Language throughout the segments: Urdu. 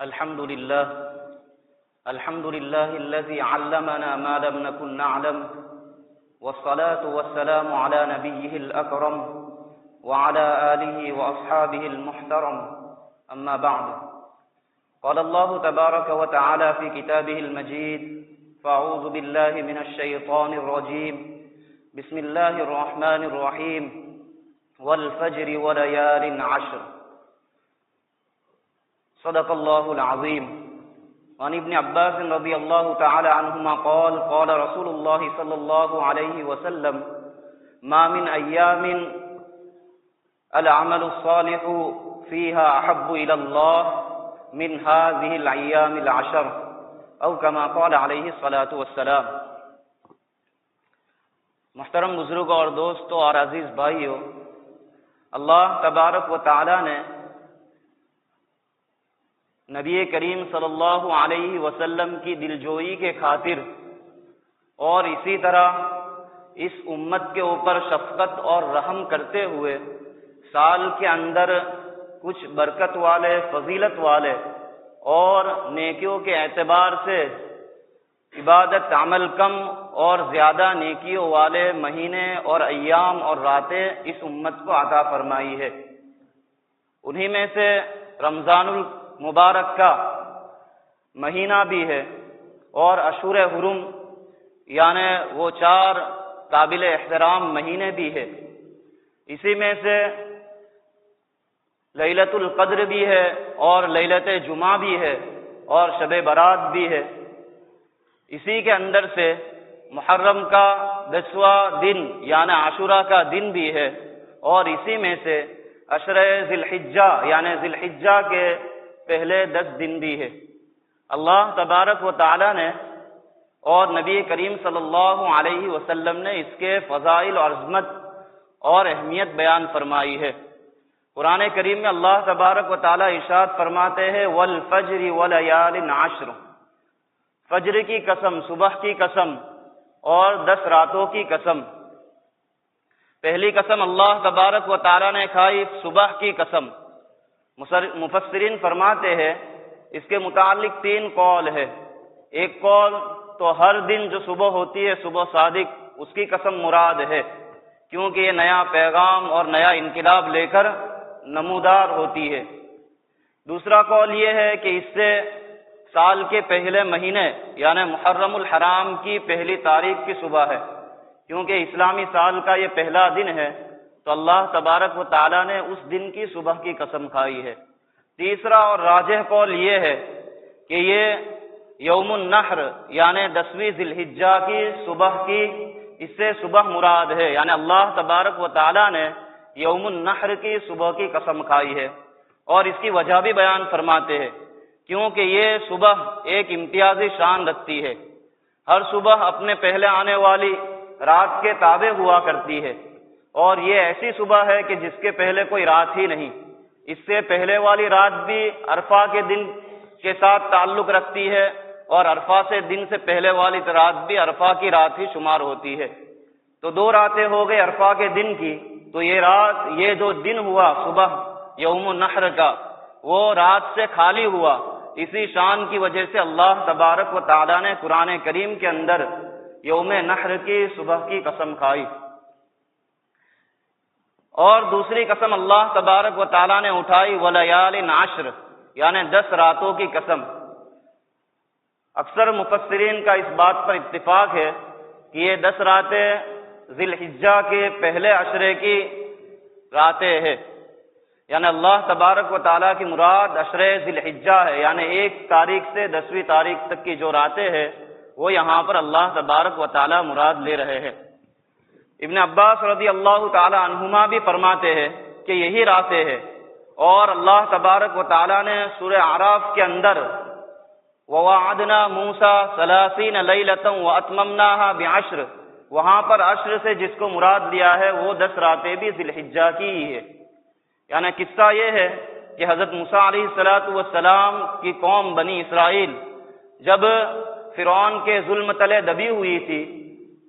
الحمد لله الذي علمنا ما لم نكن نعلم، والصلاة والسلام على نبيه الأكرم وعلى آله وأصحابه المحترم، أما بعد. قال الله تبارك وتعالى في كتابه المجيد: فأعوذ بالله من الشيطان الرجيم، بسم الله الرحمن الرحيم، والفجر وليال عشر. صدق الله العظيم. وعن ابن عباس رضي الله تعالى عنهما قال: قال رسول الله صلى الله عليه وسلم: ما من أيام العمل الصالح فيها أحب إلى الله من هذه الأيام العشر، أو كما قال عليه الصلاة والسلام. محترم بزرگوں اور دوستوں اور عزیز بھائیوں، اللہ تبارک و تعالی نے نبی کریم صلی اللہ علیہ وسلم کی دلجوئی کے خاطر اور اسی طرح اس امت کے اوپر شفقت اور رحم کرتے ہوئے سال کے اندر کچھ برکت والے، فضیلت والے اور نیکیوں کے اعتبار سے عبادت عمل کم اور زیادہ نیکیوں والے مہینے اور ایام اور راتیں اس امت کو عطا فرمائی ہے. انہی میں سے رمضان المبارک کا مہینہ بھی ہے اور اشہر حرم یعنی وہ 4 قابل احترام مہینے بھی ہے. اسی میں سے لیلۃ القدر بھی ہے اور لیلۃ جمعہ بھی ہے اور شب برات بھی ہے. اسی کے اندر سے محرم کا 10واں دن یعنی عاشوراء کا دن بھی ہے اور اسی میں سے عشر ذی الحجہ یعنی ذی الحجہ کے پہلے 10 دن بھی ہے. اللہ تبارک و تعالی نے اور نبی کریم صلی اللہ علیہ وسلم نے اس کے فضائل اور عظمت اور اہمیت بیان فرمائی ہے. قرآن کریم میں اللہ تبارک و تعالی ارشاد فرماتے ہیں: والفجر ولیال عشر. فجر کی قسم، صبح کی قسم اور 10 راتوں کی قسم. پہلی قسم اللہ تبارک و تعالی نے کھائی صبح کی قسم. مفسرین فرماتے ہیں اس کے متعلق 3 قول ہے. ایک قول تو ہر دن جو صبح ہوتی ہے صبح صادق، اس کی قسم مراد ہے کیونکہ یہ نیا پیغام اور نیا انقلاب لے کر نمودار ہوتی ہے. دوسرا قول یہ ہے کہ اس سے سال کے پہلے مہینے یعنی محرم الحرام کی پہلی تاریخ کی صبح ہے کیونکہ اسلامی سال کا یہ پہلا دن ہے، تو اللہ تبارک و تعالی نے اس دن کی صبح کی قسم کھائی ہے. تیسرا اور راجح قول یہ ہے کہ یہ یوم النحر یعنی 10ویں ذی الحجہ کی صبح کی، اس سے صبح مراد ہے، یعنی اللہ تبارک و تعالی نے یوم النحر کی صبح کی قسم کھائی ہے. اور اس کی وجہ بھی بیان فرماتے ہیں کیونکہ یہ صبح ایک امتیازی شان رکھتی ہے. ہر صبح اپنے پہلے آنے والی رات کے تابع ہوا کرتی ہے اور یہ ایسی صبح ہے کہ جس کے پہلے کوئی رات ہی نہیں. اس سے پہلے والی رات بھی عرفہ کے دن کے ساتھ تعلق رکھتی ہے اور عرفہ سے دن سے پہلے والی رات بھی عرفہ کی رات ہی شمار ہوتی ہے. تو 2 راتیں ہو گئی عرفہ کے دن کی، تو یہ رات، یہ جو دن ہوا صبح یوم النحر کا، وہ رات سے خالی ہوا. اسی شان کی وجہ سے اللہ تبارک و تعالی نے قرآن کریم کے اندر یوم نحر کی صبح کی قسم کھائی. اور دوسری قسم اللہ تبارک و تعالی نے اٹھائی ولیال عشر یعنی 10 راتوں کی قسم. اکثر مفسرین کا اس بات پر اتفاق ہے کہ یہ 10 راتیں ذی الحجہ کے پہلے عشرے کی راتیں ہیں، یعنی اللہ تبارک و تعالیٰ کی مراد عشرے ذی الحجہ ہے، یعنی 1 تاریخ سے 10ویں تاریخ تک کی جو راتیں ہیں وہ یہاں پر اللہ تبارک و تعالیٰ مراد لے رہے ہیں. ابن عباس رضی اللہ تعالی عنہما بھی فرماتے ہیں کہ یہی راتیں ہیں. اور اللہ تبارک و تعالیٰ نے سورہ اعراف کے اندر وَوَعَدْنَا مُوسَىٰ 30 لَيْلَةً وَأَتْمَمْنَاهَا بِعَشْرٍ، وہاں پر عشر سے جس کو مراد لیا ہے وہ 10 راتیں بھی ذی الحجہ کی ہی ہے. یعنی قصہ یہ ہے کہ حضرت موسیٰ علیہ السلام کی قوم بنی اسرائیل جب فرعون کے ظلم تلے دبی ہوئی تھی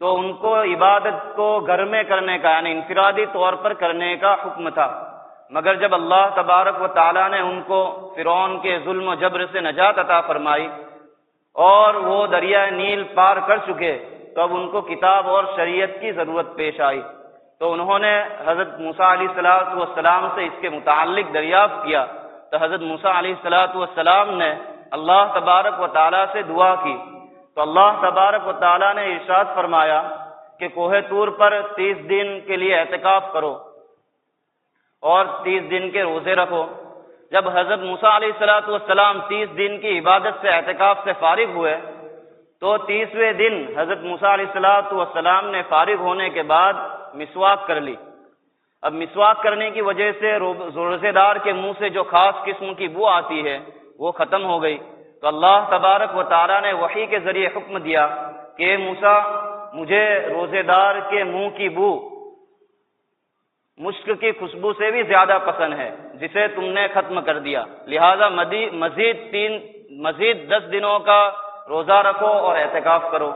تو ان کو عبادت کو گھر میں کرنے کا یعنی انفرادی طور پر کرنے کا حکم تھا، مگر جب اللہ تبارک و تعالیٰ نے ان کو فرعون کے ظلم و جبر سے نجات عطا فرمائی اور وہ دریائے نیل پار کر چکے تو اب ان کو کتاب اور شریعت کی ضرورت پیش آئی، تو انہوں نے حضرت موسیٰ علیہ السلام سے اس کے متعلق دریافت کیا، تو حضرت موسیٰ علیہ السلام نے اللہ تبارک و تعالیٰ سے دعا کی، تو اللہ تبارک و تعالیٰ نے ارشاد فرمایا کہ کوہ طور پر 30 دن کے لیے اعتکاف کرو اور 30 دن کے روزے رکھو۔ جب حضرت موسیٰ علیہ السلام 30 دن کی عبادت سے اعتکاف سے فارغ ہوئے تو 30ویں دن حضرت موسیٰ علیہ السلام نے فارغ ہونے کے بعد مسواک کر لی۔ اب مسواک کرنے کی وجہ سے روزے دار کے منہ سے جو خاص قسم کی بو آتی ہے وہ ختم ہو گئی، تو اللہ تبارک و تعالیٰ نے وحی کے ذریعے حکم دیا کہ موسیٰ مجھے روزے دار کے منہ کی بو مشک کی خوشبو سے بھی زیادہ پسند ہے، جسے تم نے ختم کر دیا، لہذا مزید 10 دنوں کا روزہ رکھو اور اعتکاف کرو۔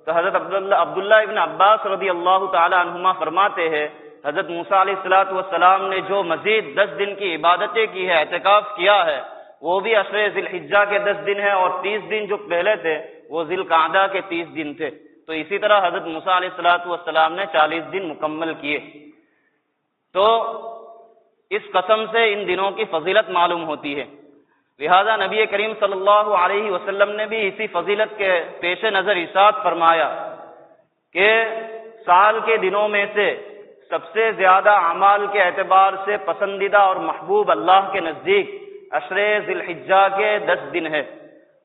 تو حضرت عبداللہ ابن عباس رضی اللہ تعالی عنہما فرماتے ہیں حضرت موسیٰ علیہ السلام نے جو مزید 10 دن کی عبادتیں کی ہے، اعتکاف کیا ہے، وہ بھی عشر ذی الحجہ کے 10 دن ہیں، اور 30 دن جو پہلے تھے وہ ذی القعدہ کے 30 دن تھے۔ تو اسی طرح حضرت موسیٰ علیہ السلام نے 40 دن مکمل کیے۔ تو اس قسم سے ان دنوں کی فضیلت معلوم ہوتی ہے، لہذا نبی کریم صلی اللہ علیہ وسلم نے بھی اسی فضیلت کے پیش نظر ارشاد فرمایا کہ سال کے دنوں میں سے سب سے زیادہ اعمال کے اعتبار سے پسندیدہ اور محبوب اللہ کے نزدیک عشر ذی الحجہ کے 10 دن ہے۔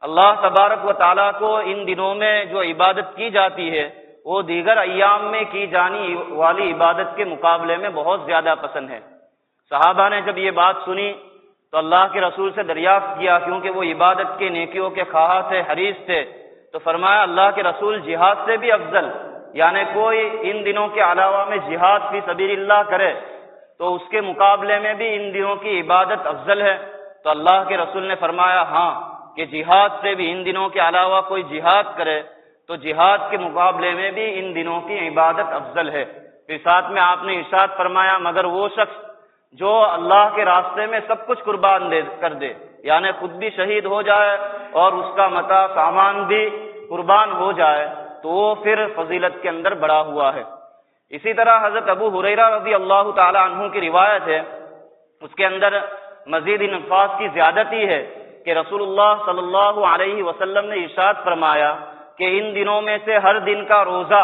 اللہ تبارک و تعالیٰ کو ان دنوں میں جو عبادت کی جاتی ہے وہ دیگر ایام میں کی جانے والی عبادت کے مقابلے میں بہت زیادہ پسند ہے۔ صحابہ نے جب یہ بات سنی تو اللہ کے رسول سے دریافت کیا، کیونکہ وہ عبادت کے نیکیوں کے خواہاں تھے، حریص تھے، تو فرمایا اللہ کے رسول جہاد سے بھی افضل، یعنی کوئی ان دنوں کے علاوہ میں جہاد فی سبیل اللہ کرے تو اس کے مقابلے میں بھی ان دنوں کی عبادت افضل ہے؟ تو اللہ کے رسول نے فرمایا ہاں، کہ جہاد سے بھی ان دنوں کے علاوہ کوئی جہاد کرے تو جہاد کے مقابلے میں بھی ان دنوں کی عبادت افضل ہے۔ پھر ساتھ میں آپ نے ارشاد فرمایا مگر وہ شخص جو اللہ کے راستے میں سب کچھ قربان کر دے، یعنی خود بھی شہید ہو جائے اور اس کا متاع سامان بھی قربان ہو جائے، تو وہ پھر فضیلت کے اندر بڑا ہوا ہے۔ اسی طرح حضرت ابو ہریرہ رضی اللہ تعالی عنہ کی روایت ہے، اس کے اندر مزید ان الفاظ کی زیادتی ہے کہ رسول اللہ صلی اللہ علیہ وسلم نے ارشاد فرمایا کہ ان دنوں میں سے ہر دن کا روزہ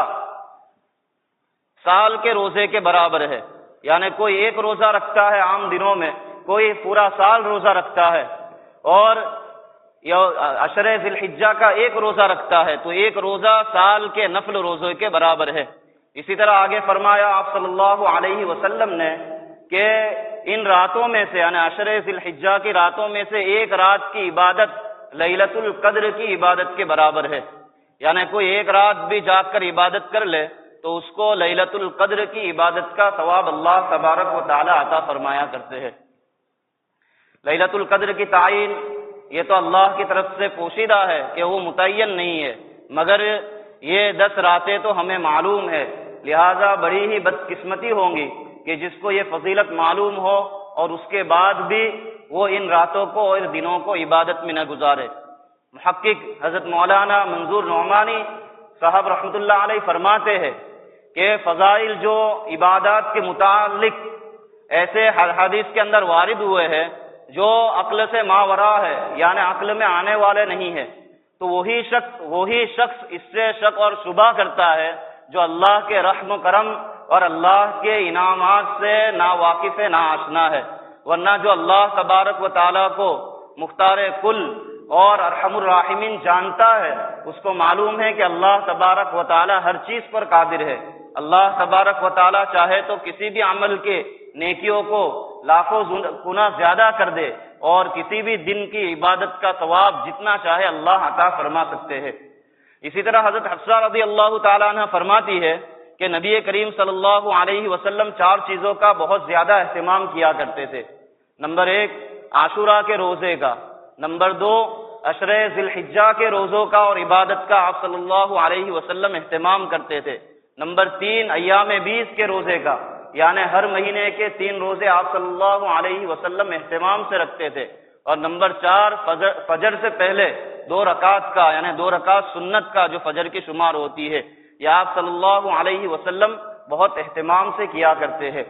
سال کے روزے کے برابر ہے، یعنی کوئی ایک روزہ رکھتا ہے عام دنوں میں، کوئی پورا سال روزہ رکھتا ہے، اور عشر ذی الحجہ کا ایک روزہ رکھتا ہے تو ایک روزہ سال کے نفل روزے کے برابر ہے۔ اسی طرح آگے فرمایا آپ صلی اللہ علیہ وسلم نے کہ ان راتوں میں سے یعنی عشر ذی الحجہ کی راتوں میں سے ایک رات کی عبادت لیلۃ القدر کی عبادت کے برابر ہے، یعنی کوئی ایک رات بھی جاگ کر عبادت کر لے تو اس کو لیلۃ القدر کی عبادت کا ثواب اللہ تبارک و تعالی عطا فرمایا کرتے ہیں۔ لیلۃ القدر کی تعین یہ تو اللہ کی طرف سے پوشیدہ ہے کہ وہ متعین نہیں ہے، مگر یہ 10 راتیں تو ہمیں معلوم ہے، لہذا بڑی ہی بدقسمتی ہوں گی کہ جس کو یہ فضیلت معلوم ہو اور اس کے بعد بھی وہ ان راتوں کو اور دنوں کو عبادت میں نہ گزارے۔ محقق حضرت مولانا منظور نعمانی صاحب رحمۃ اللہ علیہ فرماتے ہیں کہ فضائل جو عبادات کے متعلق ایسے حدیث کے اندر وارد ہوئے ہیں جو عقل سے ماورا ہے، یعنی عقل میں آنے والے نہیں ہیں، تو وہی شخص اس سے شک اور شبہ کرتا ہے جو اللہ کے رحم و کرم اور اللہ کے انعامات سے نا واقف نا آشنا ہے، ورنہ جو اللہ تبارک و تعالیٰ کو مختار کل اور ارحم الراحمین جانتا ہے اس کو معلوم ہے کہ اللہ تبارک و تعالیٰ ہر چیز پر قادر ہے۔ اللہ تبارک و تعالیٰ چاہے تو کسی بھی عمل کے نیکیوں کو لاکھوں گنا زیادہ کر دے اور کسی بھی دن کی عبادت کا ثواب جتنا چاہے اللہ عطا فرما سکتے ہیں۔ اسی طرح حضرت حفصہ رضی اللہ تعالیٰ عنہ فرماتی ہے کہ نبی کریم صلی اللہ علیہ وسلم 4 چیزوں کا بہت زیادہ اہتمام کیا کرتے تھے۔ نمبر 1 عاشوراء کے روزے کا، نمبر 2 عشر ذی الحجہ کے روزوں کا اور عبادت کا آپ صلی اللہ علیہ وسلم اہتمام کرتے تھے، نمبر 3 ایام 20 کے روزے کا، یعنی ہر مہینے کے 3 روزے آپ صلی اللہ علیہ وسلم اہتمام سے رکھتے تھے، اور نمبر 4 فجر سے پہلے 2 رکعت کا یعنی 2 رکعت سنت کا جو فجر کی شمار ہوتی ہے، یہ آپ صلی اللہ علیہ وسلم بہت اہتمام سے کیا کرتے ہیں۔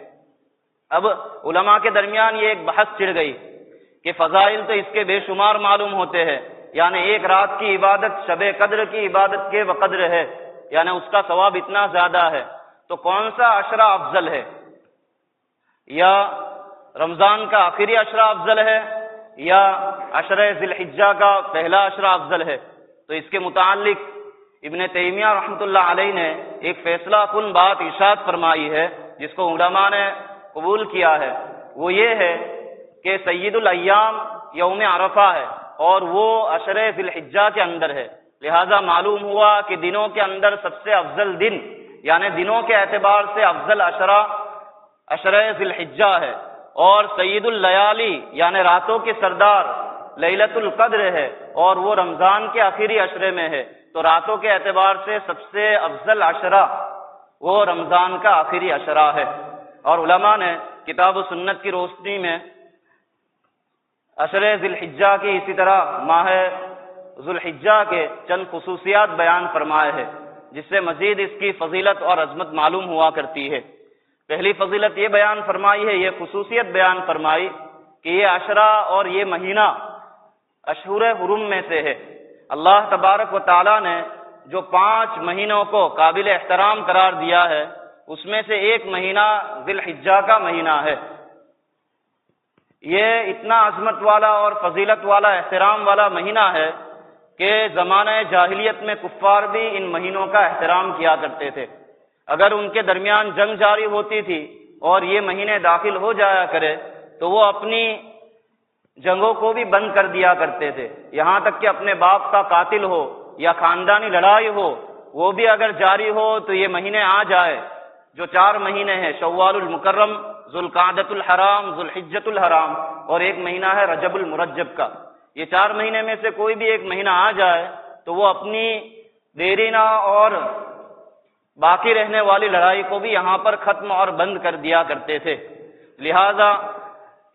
اب علماء کے درمیان یہ ایک بحث چھڑ گئی کہ فضائل تو اس کے بے شمار معلوم ہوتے ہیں، یعنی ایک رات کی عبادت شب قدر کی عبادت کے بقدر ہے، یعنی اس کا ثواب اتنا زیادہ ہے، تو کون سا عشرہ افضل ہے؟ یا رمضان کا آخری عشرہ افضل ہے یا عشرہ ذی الحجہ کا پہلا عشرہ افضل ہے؟ تو اس کے متعلق ابن تیمیہ رحمۃ اللہ علیہ نے ایک فیصلہ کن بات ارشاد فرمائی ہے، جس کو علماء نے قبول کیا ہے۔ وہ یہ ہے کہ سید الایام یوم عرفہ ہے اور وہ عشرہ ذی الحجہ کے اندر ہے، لہذا معلوم ہوا کہ دنوں کے اندر سب سے افضل دن یعنی دنوں کے اعتبار سے افضل عشرہ ذی الحجہ ہے، اور سید اللیالی یعنی راتوں کے سردار لیلۃ القدر ہے اور وہ رمضان کے آخری عشرے میں ہے، تو راتوں کے اعتبار سے سب سے افضل عشرہ وہ رمضان کا آخری عشرہ ہے۔ اور علماء نے کتاب و سنت کی روشنی میں عشرہ ذی الحجہ کی اسی طرح ماہ ذو الحجہ کے چند خصوصیات بیان فرمائے ہیں، جس سے مزید اس کی فضیلت اور عظمت معلوم ہوا کرتی ہے۔ پہلی فضیلت یہ بیان فرمائی ہے، یہ خصوصیت بیان فرمائی کہ یہ عشرہ اور یہ مہینہ اشہر حرم میں سے ہے۔ اللہ تبارک و تعالی نے جو 5 مہینوں کو قابل احترام قرار دیا ہے، اس میں سے ایک مہینہ ذی الحجہ کا مہینہ ہے۔ یہ اتنا عظمت والا اور فضیلت والا احترام والا مہینہ ہے کہ زمانہ جاہلیت میں کفار بھی ان مہینوں کا احترام کیا کرتے تھے۔ اگر ان کے درمیان جنگ جاری ہوتی تھی اور یہ مہینے داخل ہو جایا کرے تو وہ اپنی جنگوں کو بھی بند کر دیا کرتے تھے، یہاں تک کہ اپنے باپ کا قاتل ہو یا خاندانی لڑائی ہو وہ بھی اگر جاری ہو تو یہ مہینے آ جائے جو 4 مہینے ہیں، شوال المکرم، ذوالقعدۃ الحرام، ذوالحجۃ الحرام، اور ایک مہینہ ہے رجب المرجب کا۔ یہ 4 مہینے میں سے کوئی بھی ایک مہینہ آ جائے تو وہ اپنی دیرینہ اور باقی رہنے والی لڑائی کو بھی یہاں پر ختم اور بند کر دیا کرتے تھے۔ لہذا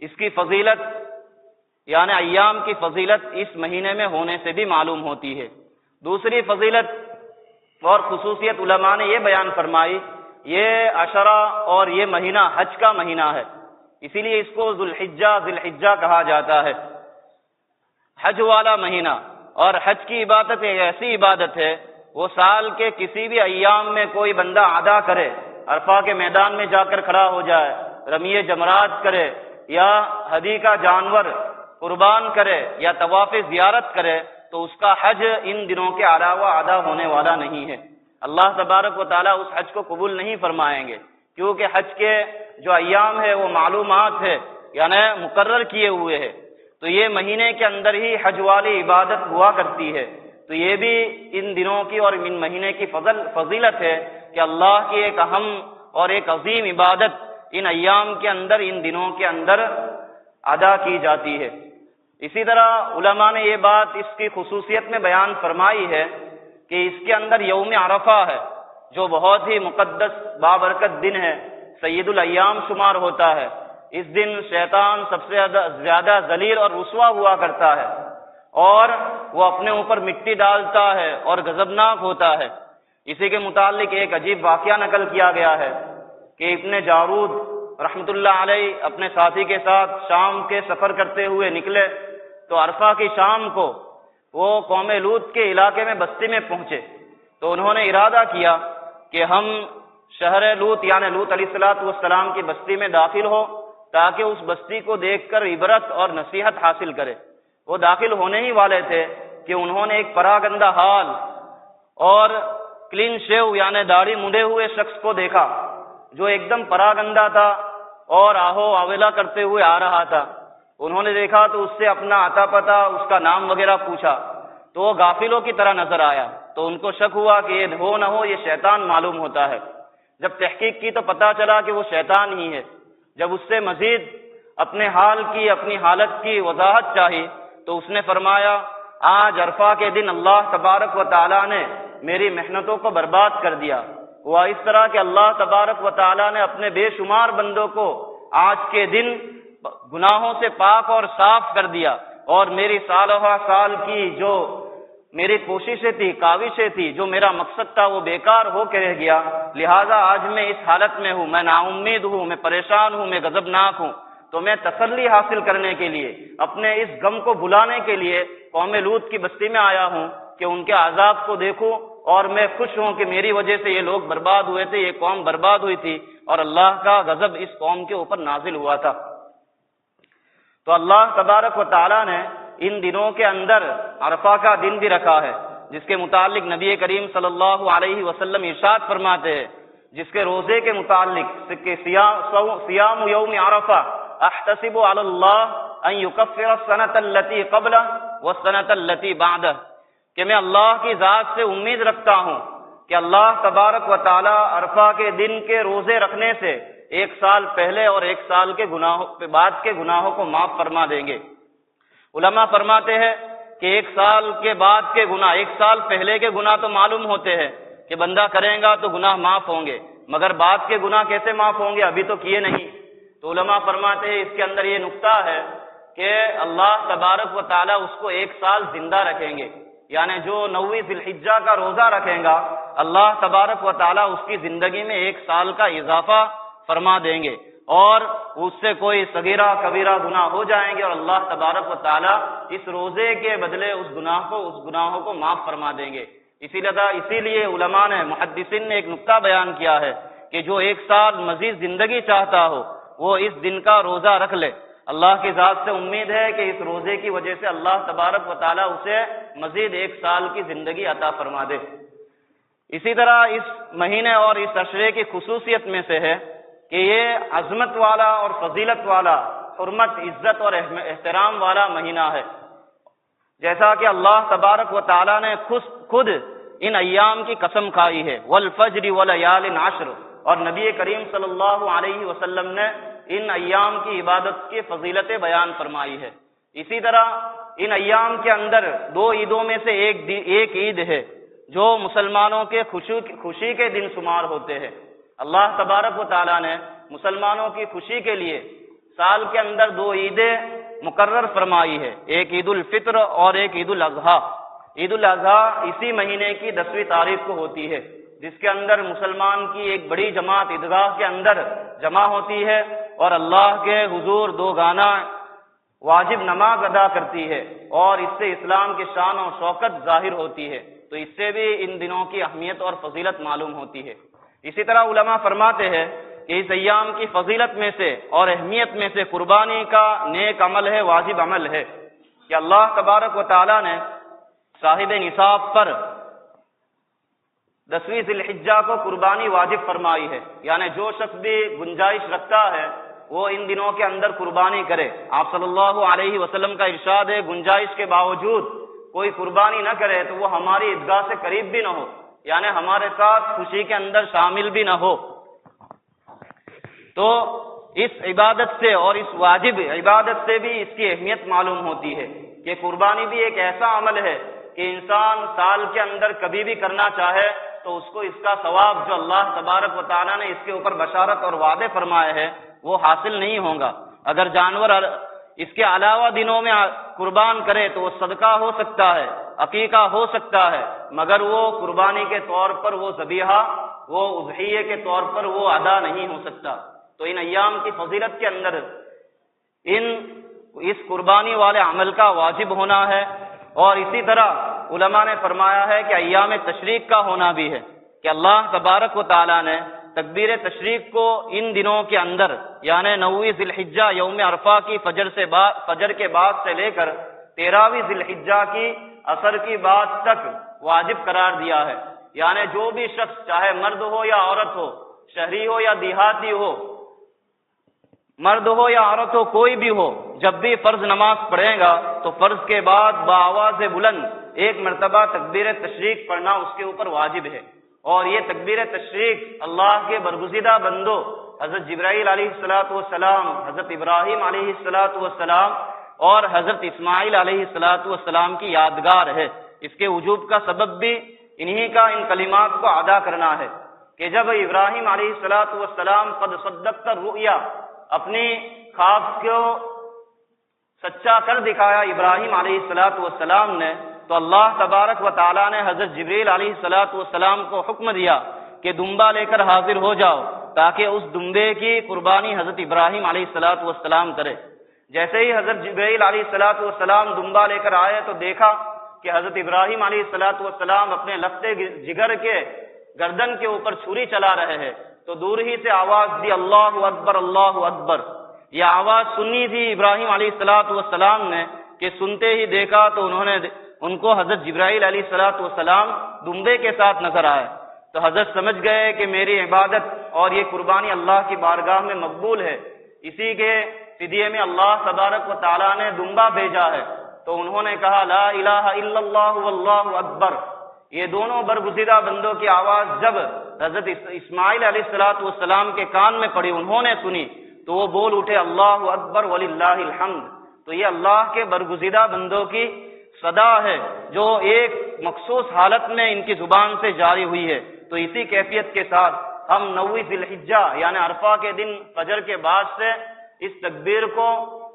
اس کی فضیلت یعنی ایام کی فضیلت اس مہینے میں ہونے سے بھی معلوم ہوتی ہے۔ دوسری فضیلت اور خصوصیت علماء نے یہ بیان فرمائی، یہ عشرہ اور یہ مہینہ حج کا مہینہ ہے، اسی لیے اس کو ذی الحجہ کہا جاتا ہے، حج والا مہینہ۔ اور حج کی عبادت ایک ایسی عبادت ہے، وہ سال کے کسی بھی ایام میں کوئی بندہ ادا کرے، عرفہ کے میدان میں جا کر کھڑا ہو جائے، رمی جمرات کرے یا ہدی کا جانور قربان کرے یا طواف زیارت کرے، تو اس کا حج ان دنوں کے علاوہ ادا ہونے والا نہیں ہے۔ اللہ تبارک و تعالیٰ اس حج کو قبول نہیں فرمائیں گے، کیونکہ حج کے جو ایام ہے وہ معلومات ہے یعنی مقرر کیے ہوئے ہیں، تو یہ مہینے کے اندر ہی حج والی عبادت ہوا کرتی ہے۔ تو یہ بھی ان دنوں کی اور ان مہینے کی فضیلت ہے کہ اللہ کی ایک اہم اور ایک عظیم عبادت ان ایام کے اندر، ان دنوں کے اندر ادا کی جاتی ہے۔ اسی طرح علماء نے یہ بات اس کی خصوصیت میں بیان فرمائی ہے کہ اس کے اندر یوم عرفہ ہے، جو بہت ہی مقدس بابرکت دن ہے، سید الایام شمار ہوتا ہے۔ اس دن شیطان سب سے زیادہ ذلیل اور رسوا ہوا کرتا ہے اور وہ اپنے اوپر مٹی ڈالتا ہے اور غضبناک ہوتا ہے۔ اسی کے متعلق ایک عجیب واقعہ نقل کیا گیا ہے کہ ابن جارود رحمۃ اللہ علیہ اپنے ساتھی کے ساتھ شام کے سفر کرتے ہوئے نکلے، تو عرفہ کی شام کو وہ قوم لوط کے علاقے میں بستی میں پہنچے، تو انہوں نے ارادہ کیا کہ ہم شہر لوط یعنی لوط علیہ السلام کی بستی میں داخل ہو تاکہ اس بستی کو دیکھ کر عبرت اور نصیحت حاصل کرے۔ وہ داخل ہونے ہی والے تھے کہ انہوں نے ایک پراگندہ حال اور کلین شیو یعنی داڑھی مڈے ہوئے شخص کو دیکھا جو ایک دم پراگندہ تھا اور آہو آویلا کرتے ہوئے آ رہا تھا۔ انہوں نے دیکھا تو اس سے اپنا عطا پتہ، اس کا نام وغیرہ پوچھا، تو وہ غافلوں کی طرح نظر آیا، تو ان کو شک ہوا کہ یہ ہو نہ ہو یہ شیطان معلوم ہوتا ہے۔ جب تحقیق کی تو پتہ چلا کہ وہ شیطان ہی ہے۔ جب اس سے مزید اپنے حال کی، اپنی حالت کی وضاحت چاہی تو اس نے فرمایا، آج عرفہ کے دن اللہ تبارک و تعالیٰ نے میری محنتوں کو برباد کر دیا، ہوا اس طرح کہ اللہ تبارک و تعالیٰ نے اپنے بے شمار بندوں کو آج کے دن گناہوں سے پاک اور صاف کر دیا، اور میری سالہ سال کی جو میری کوششیں تھی، کاوشیں تھی، جو میرا مقصد تھا وہ بیکار ہو کے رہ گیا۔ لہٰذا آج میں اس حالت میں ہوں، میں نا امید ہوں، میں پریشان ہوں، میں غضبناک ہوں۔ تو میں تسلی حاصل کرنے کے لیے، اپنے اس غم کو بھلانے کے لیے قوم لوط کی بستی میں آیا ہوں کہ ان کے عذاب کو دیکھوں، اور میں خوش ہوں کہ میری وجہ سے یہ لوگ برباد ہوئے تھے، یہ قوم برباد ہوئی تھی، اور اللہ کا غضب اس قوم کے اوپر نازل ہوا تھا۔ تو اللہ تبارک و تعالیٰ نے ان دنوں کے اندر عرفہ کا دن بھی رکھا ہے، جس کے متعلق نبی کریم صلی اللہ علیہ وسلم ارشاد فرماتے ہیں، جس کے روزے کے متعلق کہ صیام یوم عرفہ احتسب علی اللہ ان یکفر السنۃ التی قبلہ والسنۃ التی بعدہ، کہ میں اللہ کی ذات سے امید رکھتا ہوں کہ اللہ تبارک و تعالی عرفہ کے دن کے روزے رکھنے سے ایک سال پہلے اور ایک سال کے گناہوں بعد کے گناہوں کو معاف فرما دیں گے۔ علماء فرماتے ہیں کہ ایک سال کے بعد کے گناہ، ایک سال پہلے کے گناہ تو معلوم ہوتے ہیں کہ بندہ کرے گا تو گناہ معاف ہوں گے، مگر بعد کے گناہ کیسے معاف ہوں گے، ابھی تو کیے نہیں۔ تو علماء فرماتے ہیں اس کے اندر یہ نقطہ ہے کہ اللہ تبارک و تعالیٰ اس کو ایک سال زندہ رکھیں گے، یعنی جو 9 ذی الحجہ کا روزہ رکھیں گا، اللہ تبارک و تعالیٰ اس کی زندگی میں ایک سال کا اضافہ فرما دیں گے، اور اس سے کوئی صغیرہ کبیرہ گناہ ہو جائیں گے، اور اللہ تبارک و تعالیٰ اس روزے کے بدلے اس گناہوں کو معاف فرما دیں گے۔ اسی لیے علماء نے، محدثین نے ایک نقطہ بیان کیا ہے کہ جو ایک سال مزید زندگی چاہتا ہو وہ اس دن کا روزہ رکھ لے۔ اللہ کی ذات سے امید ہے کہ اس روزے کی وجہ سے اللہ تبارک و تعالیٰ اسے مزید ایک سال کی زندگی عطا فرما دے۔ اسی طرح اس مہینے اور اس عشرے کی خصوصیت میں سے ہے کہ یہ عظمت والا اور فضیلت والا، حرمت، عزت اور احترام والا مہینہ ہے، جیسا کہ اللہ تبارک و تعالیٰ نے خود ان ایام کی قسم کھائی ہے، والفجر ولیال عشر، اور نبی کریم صلی اللہ علیہ وسلم نے ان ایام کی عبادت کی فضیلتیں بیان فرمائی ہے۔ اسی طرح ان ایام کے اندر 2 عیدوں میں سے ایک عید ہے جو مسلمانوں کے خوشی کے دن شمار ہوتے ہیں۔ اللہ تبارک و تعالیٰ نے مسلمانوں کی خوشی کے لیے سال کے اندر 2 عیدیں مقرر فرمائی ہے، ایک عید الفطر اور ایک عید الاضحیٰ۔ عید الاضحیٰ اسی مہینے کی 10ویں تاریخ کو ہوتی ہے، جس کے اندر مسلمان کی ایک بڑی جماعت عیدگاہ کے اندر جمع ہوتی ہے اور اللہ کے حضور 2 گانا واجب نماز ادا کرتی ہے، اور اس سے اسلام کی شان و شوکت ظاہر ہوتی ہے۔ تو اس سے بھی ان دنوں کی اہمیت اور فضیلت معلوم ہوتی ہے۔ اسی طرح علماء فرماتے ہیں کہ اس ایام کی فضیلت میں سے اور اہمیت میں سے قربانی کا نیک عمل ہے، واجب عمل ہے، کہ اللہ تبارک و تعالیٰ نے صاحب نصاب پر 10ویں ذی الحجہ کو قربانی واجب فرمائی ہے، یعنی جو شخص بھی گنجائش رکھتا ہے وہ ان دنوں کے اندر قربانی کرے۔ آپ صلی اللہ علیہ وسلم کا ارشاد ہے، گنجائش کے باوجود کوئی قربانی نہ کرے تو وہ ہماری عیدگاہ سے قریب بھی نہ ہو، یعنی ہمارے ساتھ خوشی کے اندر شامل بھی نہ ہو۔ تو اس عبادت سے اور اس واجب عبادت سے بھی اس کی اہمیت معلوم ہوتی ہے کہ قربانی بھی ایک ایسا عمل ہے کہ انسان سال کے اندر کبھی بھی کرنا چاہے تو اس کو اس کا ثواب جو اللہ تبارک و تعالیٰ نے اس کے اوپر بشارت اور وعدے فرمائے ہیں وہ حاصل نہیں ہوگا۔ اگر جانور اس کے علاوہ دنوں میں قربان کرے تو وہ صدقہ ہو سکتا ہے، عقیقہ ہو سکتا ہے، مگر وہ قربانی کے طور پر وہ ذبیحہ، وہ اضحیے کے طور پر وہ ادا نہیں ہو سکتا۔ تو ان ایام کی فضیلت کے اندر اس قربانی والے عمل کا واجب ہونا ہے، اور اسی طرح علماء نے فرمایا ہے کہ ایام تشریق کا ہونا بھی ہے، کہ اللہ تبارک و تعالیٰ نے تکبیر تشریق کو ان دنوں کے اندر، یعنی 9ویں ذی الحجہ یوم عرفہ کی فجر کے بعد سے لے کر 13ویں ذی الحجہ کی عصر کی بعد تک واجب قرار دیا ہے، یعنی جو بھی شخص چاہے مرد ہو یا عورت ہو، شہری ہو یا دیہاتی ہو، مرد ہو یا عورت ہو، کوئی بھی ہو، جب بھی فرض نماز پڑھے گا تو فرض کے بعد بآواز بلند 1 مرتبہ تکبیر تشریق پڑھنا اس کے اوپر واجب ہے۔ اور یہ تکبیر تشریق اللہ کے برگزیدہ بندوں حضرت جبرائیل علیہ السلام، حضرت ابراہیم علیہ السلام اور حضرت اسماعیل علیہ السلام کی یادگار ہے۔ اس کے وجوب کا سبب بھی انہی کا ان کلمات کو ادا کرنا ہے کہ جب ابراہیم علیہ السلام قد صدقت الرؤیا، اپنی خواب کو سچا کر دکھایا ابراہیم علیہ السلام نے، تو اللہ تبارک و تعالیٰ نے حضرت جبریل علیہ السلام کو حکم دیا کہ دمبا لے کر حاضر ہو جاؤ، تاکہ اس دمبے کی قربانی حضرت ابراہیم علیہ السلام کرے۔ جیسے ہی حضرت جبریل علیہ السلام دمبا لے کر آئے تو دیکھا کہ حضرت ابراہیم علیہ السلام اپنے لختے جگر کے گردن کے اوپر چھری چلا رہے ہیں، تو دور ہی سے آواز دی اللہ اکبر اللہ اکبر۔ یہ آواز سنی تھی ابراہیم علیہ السلام نے کہ سنتے ہی دیکھا تو ان کو حضرت جبرائیل علیہ السلام دمبے کے ساتھ نظر آئے، تو حضرت سمجھ گئے کہ میری عبادت اور یہ قربانی اللہ کی بارگاہ میں مقبول ہے، اسی کے فدیے میں اللہ تبارک و تعالیٰ نے دمبا بھیجا ہے۔ تو انہوں نے کہا لا الہ الا اللہ واللہ اکبر۔ یہ دونوں برگزیدہ بندوں کی آواز جب حضرت اسماعیل علیہ السلام کے کان میں پڑی، انہوں نے سنی، تو وہ بول اٹھے اللہ اکبر وللہ الحمد۔ تو یہ اللہ کے برگزیدہ بندوں کی صدا ہے جو ایک مخصوص حالت میں ان کی زبان سے جاری ہوئی ہے۔ تو اسی کیفیت کے ساتھ ہم 9 ذی الحجہ یعنی عرفہ کے دن فجر کے بعد سے اس تکبیر کو،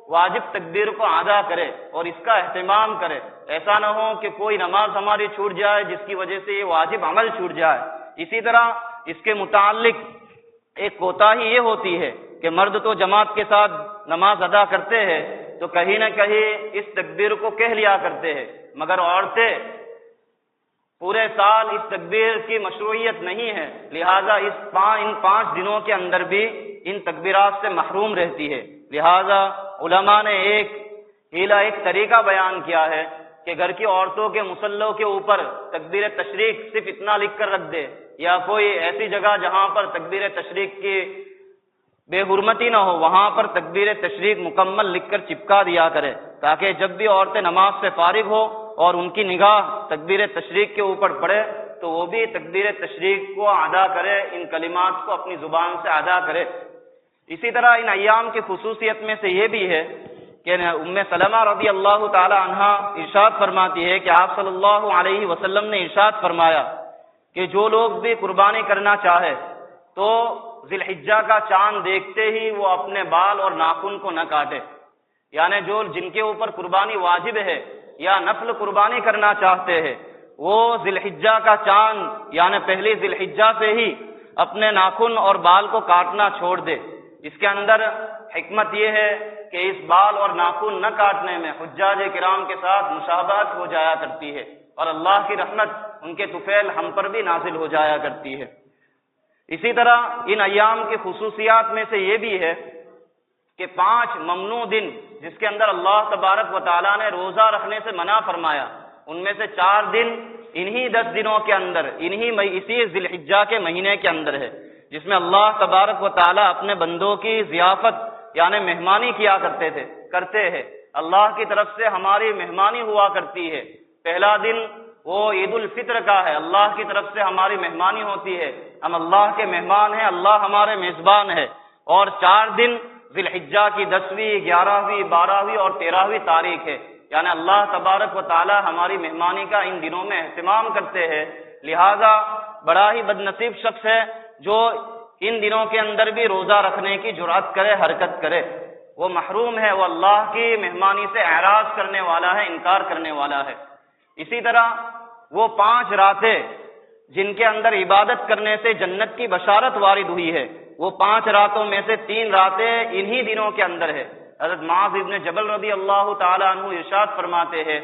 واجب تکبیر کو ادا کرے اور اس کا اہتمام کرے۔ ایسا نہ ہو کہ کوئی نماز ہماری چھوٹ جائے جس کی وجہ سے یہ واجب عمل چھوٹ جائے۔ اسی طرح اس کے متعلق ایک کوتاہی یہ ہوتی ہے کہ مرد تو جماعت کے ساتھ نماز ادا کرتے ہیں تو کہیں نہ کہیں اس تکبیر کو کہہ لیا کرتے ہیں، مگر عورتیں پورے سال اس تکبیر کی مشروعیت نہیں ہے، لہٰذا ان 5 دنوں کے اندر بھی ان تکبیرات سے محروم رہتی ہے۔ لہٰذا علماء نے ایک طریقہ بیان کیا ہے کہ گھر کی عورتوں کے مصلوں کے اوپر تکبیر تشریق صرف اتنا لکھ کر رکھ دے، یا کوئی ایسی جگہ جہاں پر تکبیر تشریق کی بے حرمتی نہ ہو وہاں پر تکبیر تشریق مکمل لکھ کر چپکا دیا کرے، تاکہ جب بھی عورتیں نماز سے فارغ ہو اور ان کی نگاہ تکبیر تشریق کے اوپر پڑے تو وہ بھی تکبیر تشریق کو ادا کرے، ان کلمات کو اپنی زبان سے ادا کرے۔ اسی طرح ان ایام کی خصوصیت میں سے یہ بھی ہے کہ ام سلمہ رضی اللہ تعالی عنہا ارشاد فرماتی ہے کہ آپ صلی اللہ علیہ وسلم نے ارشاد فرمایا کہ جو لوگ بھی قربانی کرنا چاہے تو ذی الحجہ کا چاند دیکھتے ہی وہ اپنے بال اور ناخن کو نہ کاٹے، یعنی جن کے اوپر قربانی واجب ہے یا نفل قربانی کرنا چاہتے ہیں وہ ذی الحجہ کا چاند یعنی پہلی ذی الحجہ سے ہی اپنے ناخن اور بال کو کاٹنا چھوڑ دے۔ اس کے اندر حکمت یہ ہے کہ اس بال اور ناخن نہ کاٹنے میں حجاج کرام کے ساتھ مشابہت ہو جایا کرتی ہے اور اللہ کی رحمت ان کے طفیل ہم پر بھی نازل ہو جایا کرتی ہے۔ اسی طرح ان ایام کی خصوصیات میں سے یہ بھی ہے کہ 5 ممنوع دن جس کے اندر اللہ تبارک و تعالیٰ نے روزہ رکھنے سے منع فرمایا، ان میں سے 4 دن انہی 10 دنوں کے اندر اسی ذی الحجہ کے مہینے کے اندر ہے، جس میں اللہ تبارک و تعالیٰ اپنے بندوں کی ضیافت یعنی مہمانی کیا کرتے ہیں۔ اللہ کی طرف سے ہماری مہمانی ہوا کرتی ہے۔ پہلا دن وہ عید الفطر کا ہے، اللہ کی طرف سے ہماری مہمانی ہوتی ہے، ہم اللہ کے مہمان ہیں، اللہ ہمارے میزبان ہے۔ اور 4 دن ذی الحجہ کی 10ویں، 11ویں، 12ویں اور 13ویں تاریخ ہے، یعنی اللہ تبارک و تعالی ہماری مہمانی کا ان دنوں میں اہتمام کرتے ہیں۔ لہذا بڑا ہی بد نصیب شخص ہے جو ان دنوں کے اندر بھی روزہ رکھنے کی جرأت کرے، حرکت کرے، وہ محروم ہے، وہ اللہ کی مہمانی سے اعراض کرنے والا ہے، انکار کرنے والا ہے۔ اسی طرح وہ 5 راتیں جن کے اندر عبادت کرنے سے جنت کی بشارت وارد ہوئی ہے، وہ 5 راتوں میں سے 3 راتیں انہی دنوں کے اندر ہے۔ حضرت معاذ ابن جبل رضی اللہ تعالی عنہ ارشاد فرماتے ہیں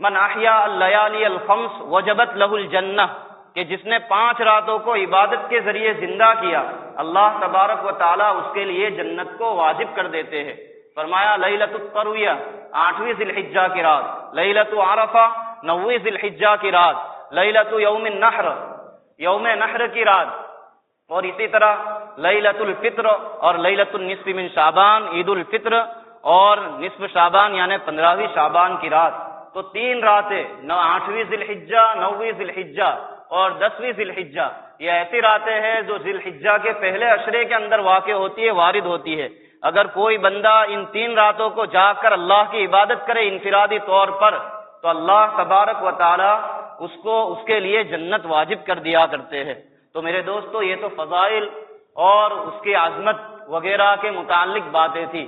من احیاء اللیالی الخمس وجبت لہ الجنہ، کہ جس نے 5 راتوں کو عبادت کے ذریعے زندہ کیا اللہ تبارک و تعالی اس کے لیے جنت کو واجب کر دیتے ہیں۔ فرمایا لیلۃ الترویہ 8ویں ذی الحجہ کی رات، لیلۃ عرفہ 9ویں ذی الحجہ کی رات، لیلۃ یوم النحر یوم نحر کی رات، اور اسی طرح لیلۃ الفطر اور لیلۃ النصف من شعبان عید الفطر اور نصف شعبان یعنی 15ویں شعبان کی رات۔ تو 3 راتیں 8ویں ذی الحجہ، 9ویں ذی الحجہ اور 10ویں ذی الحجہ، یہ ایسی راتیں ہیں جو ذی الحجہ کے پہلے عشرے کے اندر واقع ہوتی ہے، وارد ہوتی ہے۔ اگر کوئی بندہ ان 3 راتوں کو جا کر اللہ کی عبادت کرے انفرادی طور پر تو اللہ تبارک و تعالی اس کے لیے جنت واجب کر دیا کرتے ہیں۔ تو میرے دوستو یہ تو فضائل اور اس کی عظمت وغیرہ کے متعلق باتیں تھی.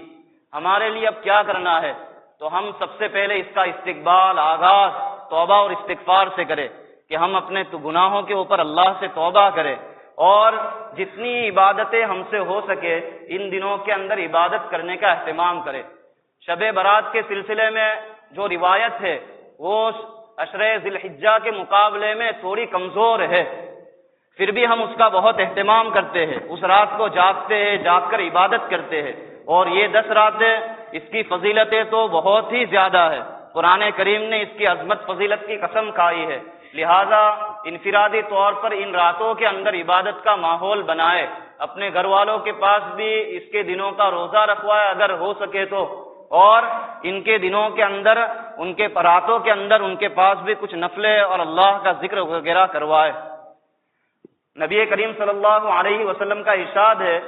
ہمارے لیے اب کیا کرنا ہے؟ تو ہم سب سے پہلے اس کا استقبال، آغاز توبہ اور استغفار سے کریں کہ ہم اپنے گناہوں کے اوپر اللہ سے توبہ کریں اور جتنی عبادتیں ہم سے ہو سکے ان دنوں کے اندر عبادت کرنے کا اہتمام کریں. شب برات کے سلسلے میں جو روایت ہے وہ عشرہ ذی الحجہ کے مقابلے میں تھوڑی کمزور ہے، پھر بھی ہم اس کا بہت اہتمام کرتے ہیں. اس رات کو جاگتے ہیں، جاگ کر عبادت کرتے ہیں. اور یہ 10 راتیں اس کی فضیلتیں تو بہت ہی زیادہ ہے. قرآن کریم نے اس کی عظمت فضیلت کی قسم کھائی ہے. لہذا انفرادی طور پر ان راتوں کے اندر عبادت کا ماحول بنائے. اپنے گھر والوں کے پاس بھی اس کے دنوں کا روزہ رکھوائے اگر ہو سکے تو، اور ان کے دنوں کے اندر، ان کے راتوں کے اندر ان کے پاس بھی کچھ نفلیں اور اللہ کا ذکر وغیرہ کروائے. نبی کریم صلی اللہ علیہ وسلم کا ارشاد ہے،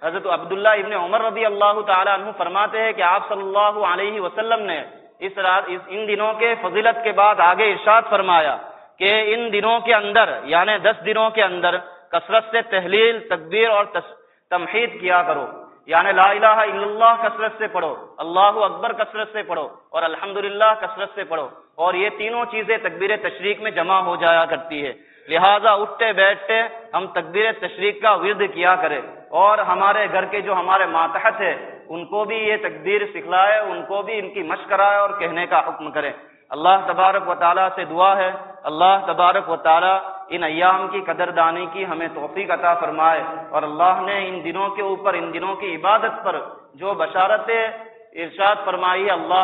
حضرت عبداللہ ابن عمر رضی اللہ تعالی عنہ فرماتے ہیں کہ آپ صلی اللہ علیہ وسلم نے ان دنوں کے فضیلت کے بعد آگے ارشاد فرمایا کہ ان دنوں کے اندر یعنی 10 دنوں کے اندر کثرت سے تحلیل، تکبیر اور تمحید کیا کرو. یعنی لا الہ الا اللہ کثرت سے پڑھو، اللہ اکبر کثرت سے پڑھو اور الحمدللہ کثرت سے پڑھو. اور یہ تینوں چیزیں تکبیر تشریق میں جمع ہو جایا کرتی ہے. لہٰذا اٹھتے بیٹھتے ہم تکبیر تشریق کا ورد کیا کریں اور ہمارے گھر کے جو ہمارے ماتحت ہیں ان کو بھی یہ تکبیر سکھلائے، ان کو بھی ان کی مشق کرائے اور کہنے کا حکم کریں. اللہ تبارک و تعالیٰ سے دعا ہے اللہ تبارک و تعالیٰ ان ایام کی قدردانی کی ہمیں توفیق عطا فرمائے. اور اللہ نے ان دنوں کے اوپر، ان دنوں کی عبادت پر جو بشارتیں ارشاد فرمائی ہے اللہ